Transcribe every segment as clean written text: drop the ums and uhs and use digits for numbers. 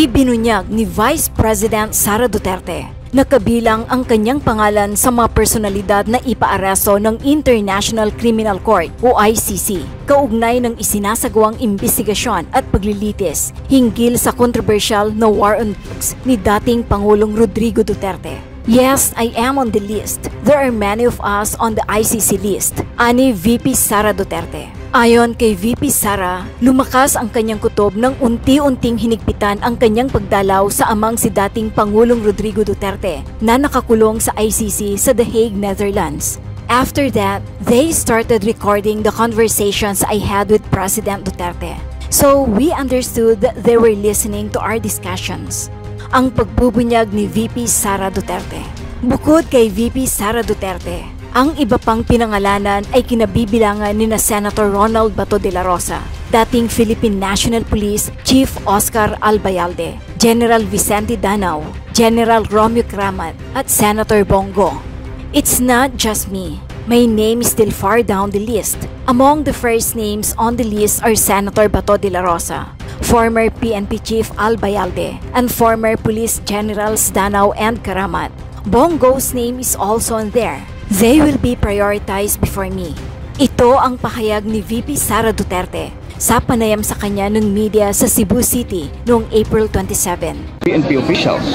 Ibinunyag ni Vice President Sara Duterte na kabilang ang kanyang pangalan sa mga personalidad na ipaaresto ng International Criminal Court o ICC kaugnay ng isinasagawang imbestigasyon at paglilitis hinggil sa controversial na war on drugs ni dating Pangulong Rodrigo Duterte. Yes, I am on the list. There are many of us on the ICC list, ani VP Sara Duterte. Ayon kay VP Sara, lumakas ang kanyang kutob nang unti-unting hinigpitan ang kanyang pagdalaw sa amang si dating Pangulong Rodrigo Duterte na nakakulong sa ICC sa The Hague, Netherlands. After that, they started recording the conversations I had with President Duterte. So we understood that they were listening to our discussions. Ang pagbubunyag ni VP Sara Duterte. Bukod kay VP Sara Duterte, ang iba pang pinangalanan ay kinabibilangan ni na Senator Ronald Bato de la Rosa, dating Philippine National Police Chief Oscar Albayalde, General Vicente Danao, General Romeo Kramat, at Senator Bongo. It's not just me. My name is still far down the list. Among the first names on the list are Senator Bato de la Rosa, former PNP Chief Albayalde, and former Police Generals Danao and Karamat. Bongo's name is also on there. They will be prioritized before me. Ito ang pahayag ni VP Sara Duterte sa panayam sa kanya ng media sa Cebu City noong April 27. PNP officials?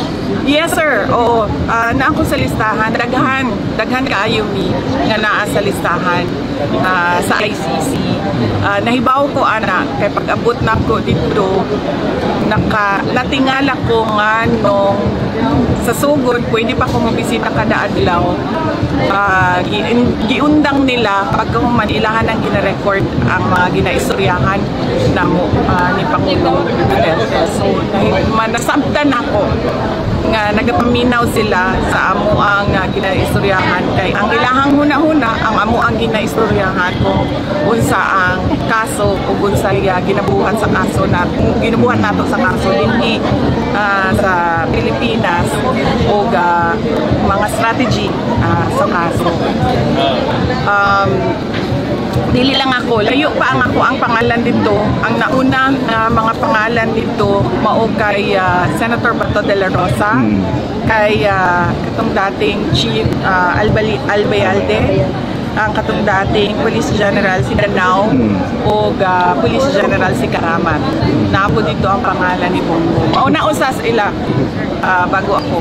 Yes sir, oo. Naa ko sa listahan. Daghan kaayo mi nga naa sa listahan sa ICC. Nahibaw ko ana kay pag-abot na ko dito natingala ko nga nung sa sugod pwede pa ko mabisita kada adlaw. Giundang nila pagkahuman ilahan ang gina-record ang mga ginaistoryahan namo ni Pangulong Duterte. So nasabtan ako nga nagapaminaw sila sa amo ang ginaistoryahan kay ang ilahang huna-huna ang amo ang ginaistoryahan kung unsa ang kaso ug unsa ginabuhat sa kaso ginabuhat nato sa kaso dinhi sa Pilipinas ug mga strategy sa kaso. Dili lang ako, layo pa ang pangalan dito. Ang nauna mga pangalan dito mao kay Senator Bato de la Rosa, kay katong dating Chief Albayalde, ang katong dating Police General si Danao o Police General si Karamat. Napo dito ang pangalan ni Bongo. Mauna usas ila bago ako.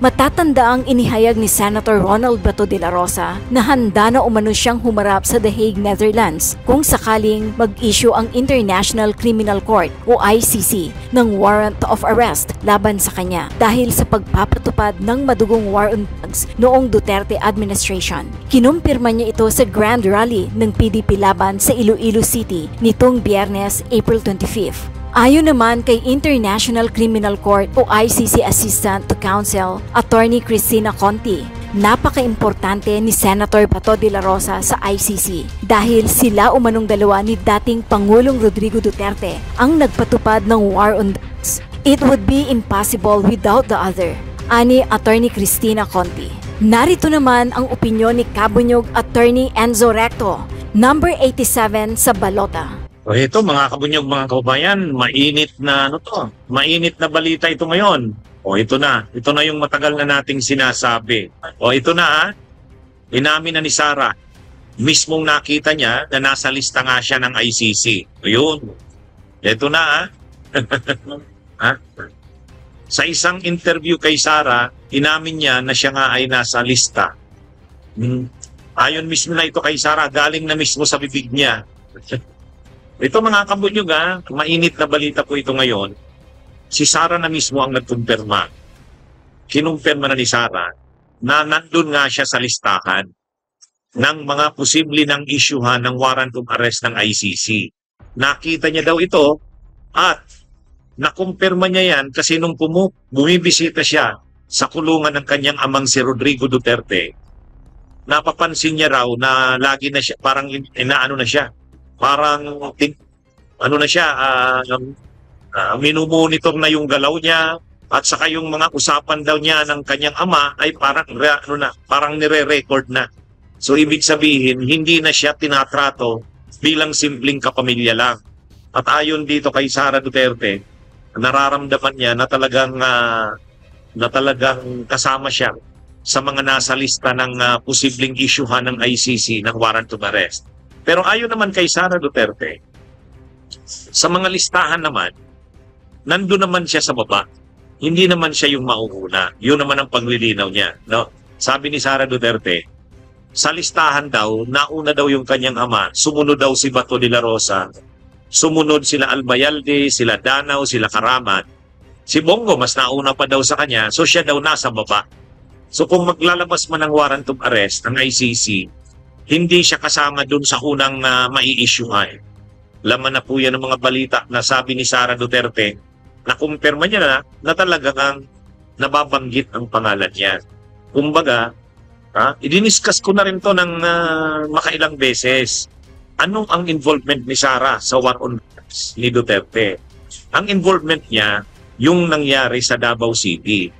Matatanda ang inihayag ni Senator Ronald Bato de la Rosa na handa na umano siyang humarap sa The Hague, Netherlands kung sakaling mag-issue ang International Criminal Court o ICC ng warrant of arrest laban sa kanya dahil sa pagpapatupad ng madugong war on drugs noong Duterte administration. Kinumpirma niya ito sa Grand Rally ng PDP laban sa Iloilo City nitong Biyernes, April 25. Ayon naman kay International Criminal Court o ICC Assistant to Counsel, Attorney Cristina Conti, napaka-importante ni Senator Bato de la Rosa sa ICC dahil sila umanong dalawa ni dating Pangulong Rodrigo Duterte ang nagpatupad ng war on drugs. It would be impossible without the other, ani Attorney Cristina Conti. Narito naman ang opinyon ni Kabunyog Attorney Enzo Recto, number 87 sa Balota. O ito mga kabunyog, mga kaubayan, mainit na mainit na balita ito ngayon. O ito na yung matagal na nating sinasabi. O ito na inamin na ni Sara. Mismong nakita niya na nasa lista nga siya ng ICC. O yun. Ito na Sa isang interview kay Sara, inamin niya na siya nga ay nasa lista. Ayon mismo na ito kay Sara, galing na mismo sa bibig niya. Ito mga kabunyog mainit na balita po ito ngayon. Si Sara na mismo ang nagkumpirma. Kinumpirma na ni Sara na nandun nga siya sa listahan ng mga posible ng isyuhan ng warrant of arrest ng ICC. Nakita niya daw ito at nakumpirma niya yan kasi nung bumibisita siya sa kulungan ng kanyang amang si Rodrigo Duterte, napapansin niya raw na lagi na siya, parang inaano na siya. Parang minumonitor na yung galaw niya at saka yung mga usapan daw niya ng kanyang ama ay parang nire-record na. So ibig sabihin, hindi na siya tinatrato bilang simpleng kapamilya lang. At ayon dito kay Sara Duterte, nararamdaman niya na talagang kasama siya sa mga nasa lista ng posibleng isyuhan ng ICC ng warrant of arrest. Pero ayon naman kay Sara Duterte, sa mga listahan naman, nandun naman siya sa baba. Hindi naman siya yung mauuna. Yun naman ang paglilinaw niya. No? Sabi ni Sara Duterte, sa listahan daw, nauna daw yung kanyang ama, sumunod daw si Bato de la Rosa, sumunod sila Albayalde, sila Danao, sila Karamat. Si Bongo, mas nauna pa daw sa kanya, so siya daw nasa baba. So kung maglalabas man ng warrant of arrest ng ICC, hindi siya kasama dun sa unang mai-issuehan. Laman na po yan ng mga balita na sabi ni Sara Duterte na kumpirma niya na talagang nababanggit ang pangalan niya. Kumbaga, idiniscuss ko na rin to ng makailang beses. Anong ang involvement ni Sara sa war on drugs ni Duterte? Ang involvement niya, yung nangyari sa Davao City.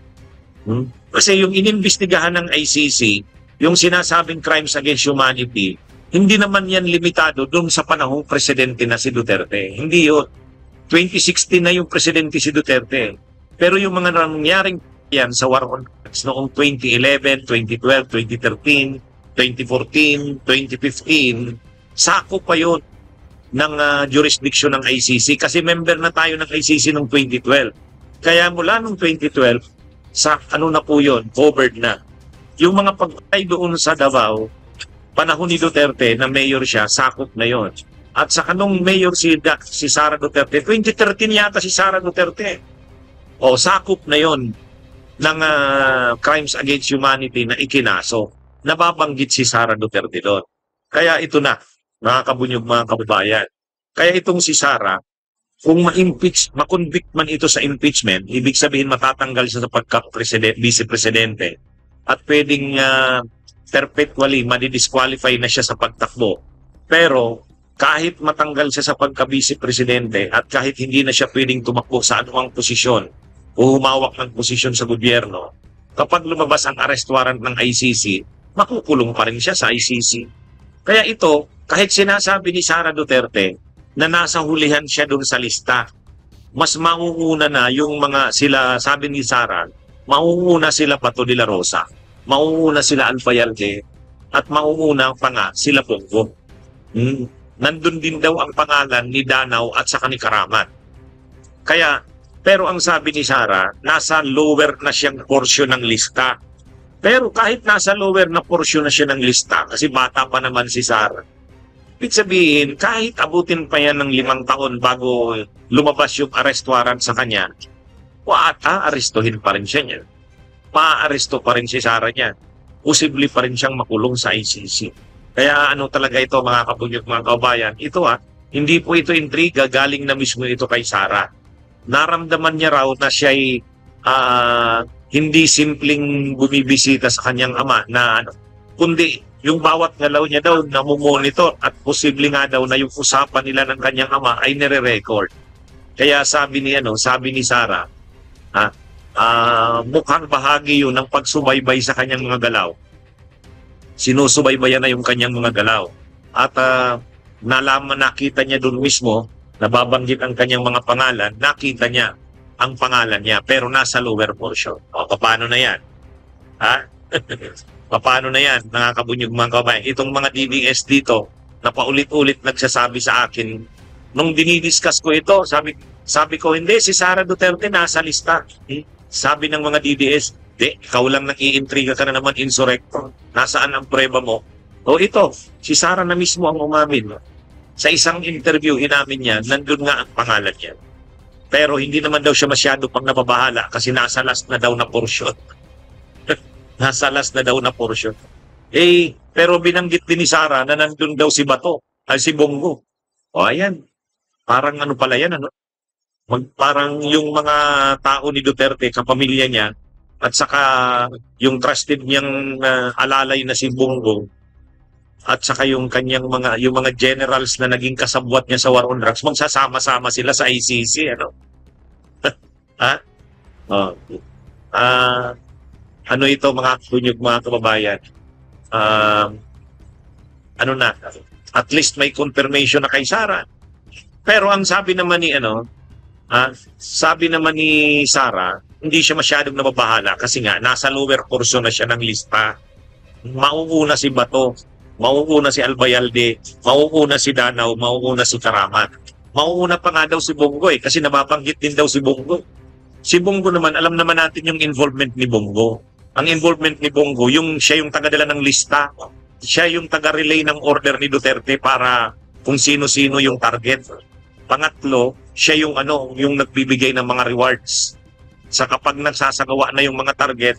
Kasi yung inimbestigahan ng ICC, yung sinasabing crimes against humanity, hindi naman yan limitado doon sa panahong presidente na si Duterte. Hindi yun. 2016 na yung presidente si Duterte. Pero yung mga nangyaring yan sa war on drugs noong 2011, 2012, 2013, 2014, 2015, sakop pa yun ng jurisdiction ng ICC kasi member na tayo ng ICC noong 2012. Kaya mula noong 2012, sa na po yun, covered na. Yung mga pagpatay doon sa Davao, panahon ni Duterte na mayor siya, sakop na yon. At sa kanong mayor si Sara Duterte, 2013 yata si Sara Duterte. O sakop na yon ng crimes against humanity na ikinaso. Nababanggit si Sara Duterte doon. Kaya ito na, mga kabunyog, mga kababayan. Kaya itong si Sara, kung ma-convict man ito sa impeachment, ibig sabihin matatanggal siya sa vice-presidente at pwedeng perpetually madidisqualify na siya sa pagtakbo. Pero kahit matanggal siya sa pagka-vice-presidente at kahit hindi na siya pwedeng tumakbo sa anumang posisyon o humawak ng posisyon sa gobyerno, kapag lumabas ang arrest warrant ng ICC, makukulong pa rin siya sa ICC. Kaya ito, kahit sinasabi ni Sara Duterte na nasa hulihan siya doon sa lista, mas mauuna na yung mga sila, sabi ni Sara, mauuna sila Bato de la Rosa, mauuna sila Albayalde, at mauuna pa nga sila Bongo. Nandun din daw ang pangalan ni Danao at saka ni Karamat. Kaya, pero ang sabi ni Sara, nasa lower na siyang portion ng lista. Pero kahit nasa lower na portion na siya ng lista, kasi bata pa naman si Sara, ibig sabihin, kahit abutin pa yan ng 5 taon bago lumabas yung arrest warrant sa kanya, arestuhin pa rin siya niya. Pa-aresto pa rin si Sara niya. Posible pa rin siyang makulong sa ICC. Kaya ano talaga ito mga kabunyog, mga kabayan, ito hindi po ito intriga, galing na mismo ito kay Sara. Naramdaman niya raw na siya'y hindi simpleng bumibisita sa kanyang ama na kundi yung bawat ngalaw niya daw namumonitor at posible nga daw na yung usapan nila ng kanyang ama ay nire-record. Kaya sabi ni Sara, mukhang bahagi yun ng pagsubaybay sa kanyang mga galaw. Sinusubaybayan na yung kanyang mga galaw. At nakita niya doon mismo, nababanggit ang kanyang mga pangalan, nakita niya ang pangalan niya pero nasa lower portion. O, paano na yan? Paano na yan, mga kabunyog, mga kabayan? Itong mga DDS dito, na paulit-ulit nagsasabi sa akin, nung dinidiscuss ko ito, sabi ko, hindi, si Sara Duterte nasa lista. Sabi ng mga DDS, ikaw lang nag-iintriga ka na naman, insurrector. Nasaan ang preba mo? O ito, si Sara na mismo ang umamin. Sa isang interview, inamin niya, nandun nga ang pangalan niya. Pero hindi naman daw siya masyado pang nababahala kasi nasa last na daw na portion. Nasa last na daw na portion. Pero binanggit din ni Sara na nandun daw si Bato, si Bongo. O ayan, parang ano pala yan, parang yung mga tao ni Duterte, kapamilya niya, at saka yung trusted niyang alalay na si Bongo, at saka yung kanyang mga generals na naging kasabwat niya sa war on drugs, magsasama-sama sila sa ICC, ano ito mga kunyog, mga kababayan, at least may confirmation na kay Sara. Pero ang sabi naman Sabi naman ni Sara, hindi siya masyadong nababahala kasi nga nasa lower portion na siya ng lista. Mauuna si Bato, mauuna si Albayalde, mauuna si Danao, mauuna si Karamat. Mauuna pa nga daw si Bongo kasi nababanggit din daw si Bongo. Si Bongo naman, alam naman natin yung involvement ni Bongo. Ang involvement ni Bongo, siya yung tagadala ng lista. Siya yung taga-relay ng order ni Duterte para kung sino-sino yung target. Pangatlo, siya yung yung nagbibigay ng mga rewards. Sa kapag nagsasagawa na yung mga target,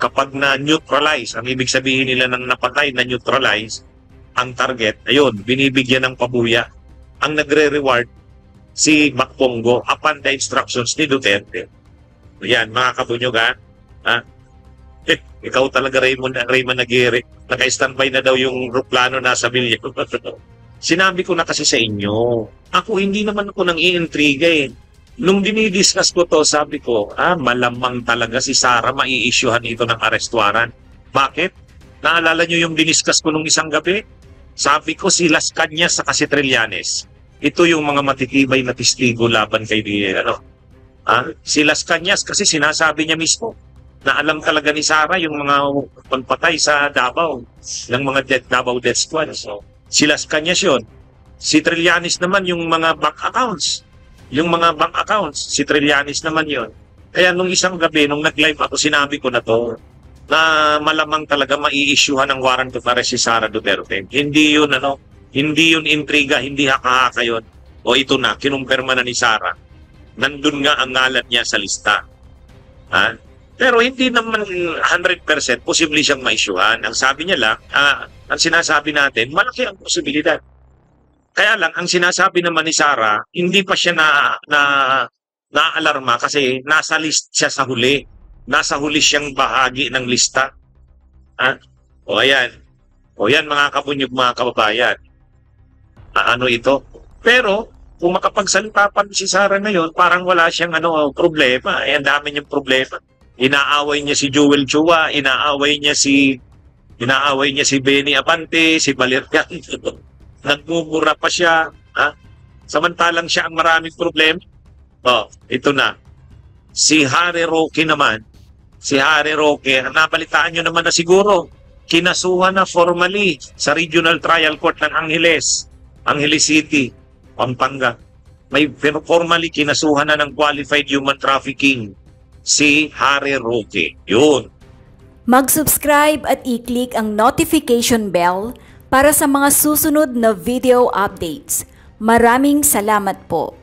kapag na-neutralize, ang ibig sabihin nila ng napatay na neutralize ang target, ayun, binibigyan ng pabuya. Ang nagre-reward si Bakpongo upon the instructions ni Duterte. Yan, mga kabunyogan. Ikaw talaga, Raymond Aguirre. Naka-standby na daw yung plano nasa Villar. Sinabi ko na kasi sa inyo, ako hindi naman ako nang iintriga eh. Nung dinidiscuss ko to, sabi ko, malamang talaga si Sara mai-issuehan ito ng arrest warrant. Bakit? Naalala nyo yung diniscuss ko nung isang gabi? Sabi ko si Las Cañas sa si Trillanes. Ito yung mga matitibay na testigo laban kay si Las Cañas kasi sinasabi niya mismo na alam talaga ni Sara yung mga pagpatay sa Davao ng mga Davao Death Squad. So, si Las Cañas yun. Si Trillanes naman yung mga bank accounts. Yung mga bank accounts, si Trillanes naman yun. Kaya nung isang gabi, nung nag-live ako, sinabi ko na to, na malamang talaga mai-issuehan ng warrant of arrest si Sara Duterte. Hindi yun intriga, hindi haka-haka yun. O ito na, kinumpirma na ni Sara. Nandun nga ang ngalan niya sa lista. Pero hindi naman 100% posible siyang ma-issuehan. Ang sabi niya lang, ang sinasabi natin, malaki ang posibilidad. Kaya lang, ang sinasabi naman ni Sara, hindi pa siya na-alarma kasi nasa list siya sa huli. Nasa huli siyang bahagi ng lista. O ayan. O yan mga kabunyog, mga kababayan. Ano ito? Pero, kung makapagsalita pa si Sara ngayon, parang wala siyang problema. Ang dami niyang problema. Inaaway niya si Joel Chua, inaaway niya si Benny Abante, si Valerian. Nagmumura pa siya. Samantalang siya ang maraming problema. Ito na. Si Harry Roque naman. Si Harry Roque, nabalitaan nyo naman na siguro, kinasuhan na formally sa Regional Trial Court ng Angeles City, Pampanga. May formally kinasuhan na ng qualified human trafficking si Harry Roque. Yun. Mag-subscribe at i-click ang notification bell para sa mga susunod na video updates. Maraming salamat po.